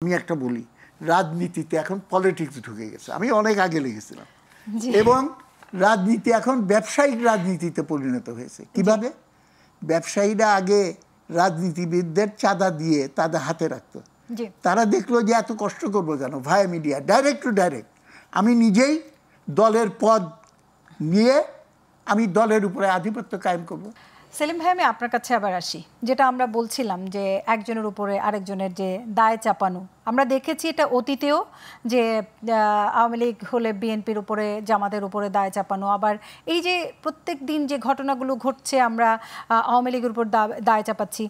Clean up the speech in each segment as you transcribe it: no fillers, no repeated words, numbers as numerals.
আমি একটা বলি, রাজনীতিতে এখন পলিটিক্স ঢুকে গেছে। আমি অনেক আগে লিখেছিলাম। এবং রাজনীতি এখন ব্যবসায়িক রাজনীতিতে পরিণত হয়েছে। কিভাবে? ব্যবসায়ীরা আগে রাজনীতিবিদদের চাঁদা দিয়ে তাদের হাতে রাখতো। তারা দেখলো যে এত কষ্ট করবো কেন, ভায়া মিডিয়া, ডাইরেক্ট টু ডাইরেক্ট। আমি নিজেই দলের পদ নিয়ে আমি দলের উপরে আধিপত্য কায়েম করবো। সেলিম ভাই, আমি আপনার কাছে আবার আসি। যেটা আমরা বলছিলাম যে একজনের উপরে আরেকজনের যে দায় চাপানো, আমরা দেখেছি এটা অতীতেও, যে আওয়ামী লীগ হলে বিএনপির উপরে, জামাতের উপরে দায় চাপানো। আবার এই যে প্রত্যেক দিন যে ঘটনাগুলো ঘটছে, আমরা আওয়ামী লীগের উপর দায় চাপাচ্ছি।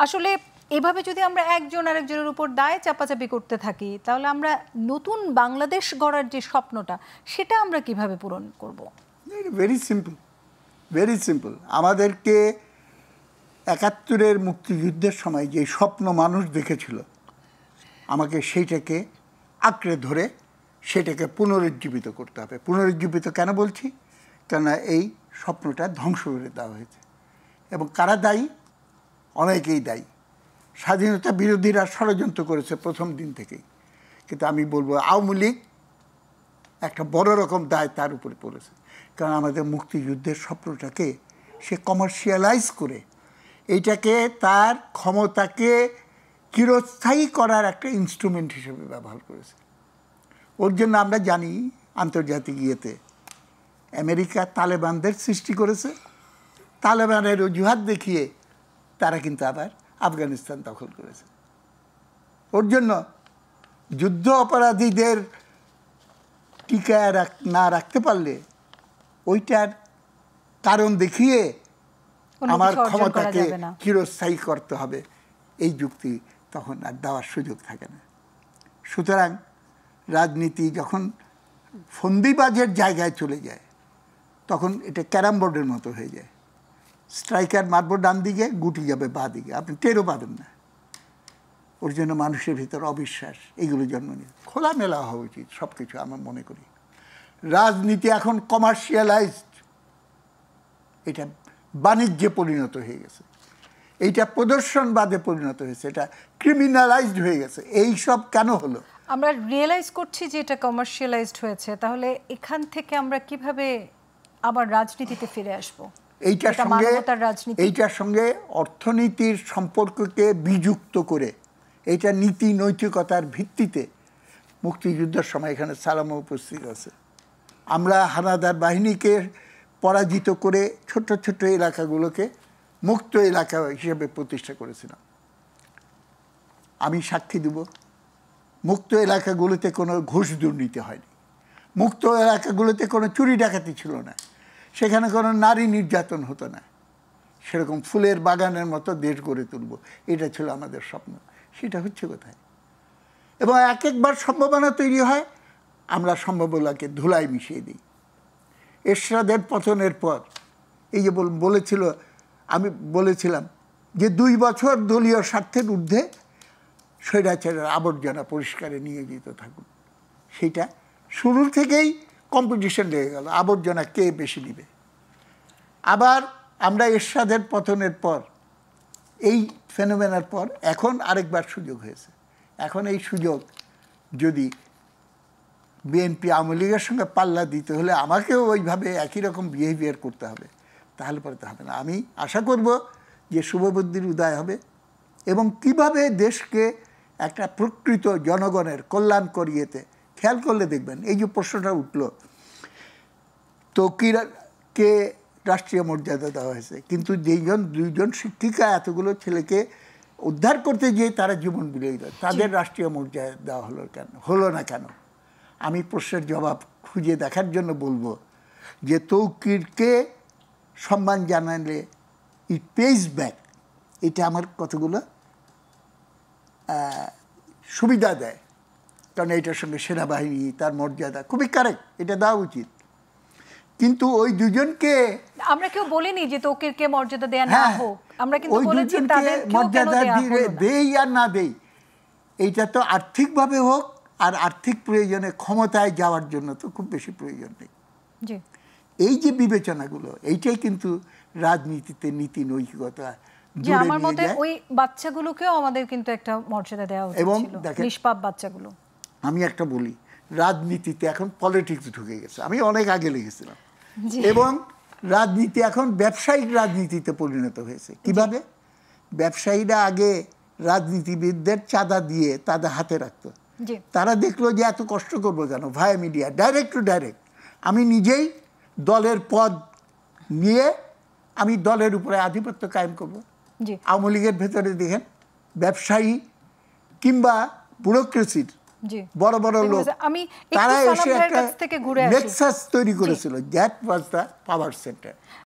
আসলে এভাবে যদি আমরা একজন আরেকজনের উপর দায় চাপাচাপি করতে থাকি, তাহলে আমরা নতুন বাংলাদেশ গড়ার যে স্বপ্নটা, সেটা আমরা কিভাবে পূরণ করব? Very simple, very simple. আমাদেরকে ৭১-এর মুক্তিযুদ্ধের সময় যে স্বপ্ন মানুষ দেখেছিল, আমাকে সেইটাকে আঁকড়ে ধরে সেটাকে পুনরুজ্জীবিত করতে হবে। পুনরুজ্জীবিত কেন বলছি? কেননা এই স্বপ্নটা ধ্বংস করে দেওয়া হয়েছে। এবং কারা দায়ী? অনেকেই দায়ী। স্বাধীনতা বিরোধীরা ষড়যন্ত্র করেছে প্রথম দিন থেকেই। কিন্তু আমি বলবো আওয়ামী লীগ একটা বড় রকম দায় তার উপরে পড়েছে। কারণ আমাদের মুক্তিযুদ্ধের স্বপ্নটাকে সে কমার্শিয়ালাইজ করে এইটাকে তার ক্ষমতাকে চিরস্থায়ী করার একটা ইনস্ট্রুমেন্ট হিসেবে ব্যবহার করেছে। ওর জন্য আমরা জানি আন্তর্জাতিক ইয়েতে আমেরিকা তালেবানদের সৃষ্টি করেছে। তালেবানের অজুহাত দেখিয়ে তারা কিন্তু আবার আফগানিস্তান দখল করেছে। ওর জন্য যুদ্ধ অপরাধীদের টিকায় না রাখতে পারলে ওইটার কারণ দেখিয়ে আমার ক্ষমতাকে চিরস্থায়ী করতে হবে, এই যুক্তি তখন আর দেওয়ার সুযোগ থাকে না। সুতরাং রাজনীতি যখন ফন্দিবাজের জায়গায় চলে যায়, তখন এটা ক্যারাম বোর্ডের মতো হয়ে যায়। স্ট্রাইকার মারবো ডান দিকে, গুটি যাবে বাঁ দিকে, আপনি টেরও পাবেন না। ওর জন্য মানুষের ভিতর অবিশ্বাস, এইগুলো জন্ম নিয়ে খোলামেলা হওয়া উচিত সব কিছু। আমার মনে করি রাজনীতি এখন কমার্শিয়ালাইজড, এটা বাণিজ্যে পরিণত হয়ে গেছে, এইটা প্রদর্শনবাদে পরিণত হয়েছে, এটা ক্রিমিনালাইজড হয়ে গেছে। এই সব কেন হলো? আমরা রিয়েলাইজ করছি যে এটা কমার্শিয়ালাইজড হয়েছে। তাহলে এখান থেকে আমরা কিভাবে আবার রাজনীতিতে ফিরে আসবো? এইটার সঙ্গে অর্থনীতির সম্পর্ককে বিযুক্ত করে, এইটা নীতি নৈতিকতার ভিত্তিতে মুক্তিযুদ্ধের সময় এখানে সালামও উপস্থিত আছে। আমরা হানাদার বাহিনীকে পরাজিত করে ছোট ছোট এলাকাগুলোকে মুক্ত এলাকা হিসেবে প্রতিষ্ঠা করেছিলাম। আমি সাক্ষী দেব, মুক্ত এলাকাগুলোতে কোনো ঘুষ দুর্নীতি হয়নি, মুক্ত এলাকাগুলোতে কোনো চুরি ডাকাতি ছিল না, সেখানে কোনো নারী নির্যাতন হতো না। সেরকম ফুলের বাগানের মতো দেশ গড়ে তুলব, এটা ছিল আমাদের স্বপ্ন। সেটা হচ্ছে কোথায়? এবং এক একবার সম্ভাবনা তৈরি হয়, আমরা সম্ভাবনাকে ধুলায় মিশিয়ে দিই। এরশাদের পতনের পর এই যে বলেছিল, আমি বলেছিলাম যে 2 বছর দলীয় স্বার্থের ঊর্ধ্বে স্বৈরাচারের আবর্জনা পরিষ্কারে নিয়োজিত থাকুন। সেইটা শুরু থেকেই কম্পিটিশন লেগে গেল, আবর্জনা কে বেশি নিবে। আবার আমরা এরশাদের পতনের পর, এই ফেনোমেনার পর এখন আরেকবার সুযোগ হয়েছে। এখন এই সুযোগ যদি বিএনপি আওয়ামী লীগের সঙ্গে পাল্লা দিতে হলে আমাকেও ওইভাবে একই রকম বিহেভিয়ার করতে হবে, তাহলে পরে তো হবে না। আমি আশা করব যে শুভবুদ্ধির উদয় হবে এবং কিভাবে দেশকে একটা প্রকৃত জনগণের কল্যাণ করিয়েতে, খেয়াল করলে দেখবেন এই যে প্রশ্নটা উঠল, তৌকিরকে রাষ্ট্রীয় মর্যাদা দেওয়া হয়েছে, কিন্তু যেইজন 2জন শিক্ষিকা এতগুলো ছেলেকে উদ্ধার করতে গিয়ে তারা জীবন বিলিয়ে দেয়, তাদের রাষ্ট্রীয় মর্যাদা দেওয়া হলো না কেন? আমি প্রশ্নের জবাব খুঁজে দেখার জন্য বলবো যে তৌকিরকে সম্মান জানালে ইট পেজ ব্যাক, এটা আমার কতগুলো সুবিধা দেয়। কারণ এটার সঙ্গে সেনাবাহিনী, তার মর্যাদা খুবই কারেক্ট, এটা দেওয়া উচিত। কিন্তু ওই 2জনকে আমরা কেউ বলিনি যে তৌকিরকে মর্যাদা দেয়া না হোক, আমরা কিন্তু বলেছি তাদের মর্যাদা দেই আর না দেই, এইটা তো আর্থিকভাবে হোক, আর আর্থিক প্রয়োজনে ক্ষমতায় যাওয়ার জন্য তো খুব বেশি প্রয়োজন নেই। এই যে বিবেচনাগুলো, এইটাই কিন্তু রাজনীতিতে নীতি নৈতিকতা যে জুড়ে আমার নিয়ে মতে যায়। ওই বাচ্চাগুলোকেও আমাদের কিন্তু একটা মর্যাদা দেওয়া উচিত এবং ছিল, দেখেন- নিষ্পাপ বাচ্চাগুলো। আমি একটা বলি, রাজনীতিতে এখন পলিটিক্স ঢুকে গেছে, আমি অনেক আগে লেগেছিলাম। জি। এবং রাজনীতি এখন ব্যবসায়িক রাজনীতিতে পরিণত হয়েছে। কিভাবে? ব্যবসায়ীরা আগে রাজনীতিবিদদের চাঁদা দিয়ে তাদের হাতে রাখতো। জি তারা দেখলো যে এত কষ্ট করবো কেন, ভায়া মিডিয়া, ডাইরেক্ট টু ডাইরেক্ট আমি নিজেই দলের পদ নিয়ে আমি দলের উপরে আধিপত্য কায়েম করব। জি আওয়ামী লীগের ভেতরে দেখেন ব্যবসায়ী কিংবা ব্যুরোক্রেসির জি বড় বড় লোক, আমি একটু তারা সালাম এসে ভাইয়ের একটা কাছ থেকে ঘুরে আসি। নেক্সাস তৈরি করেছিল, that was the power centre.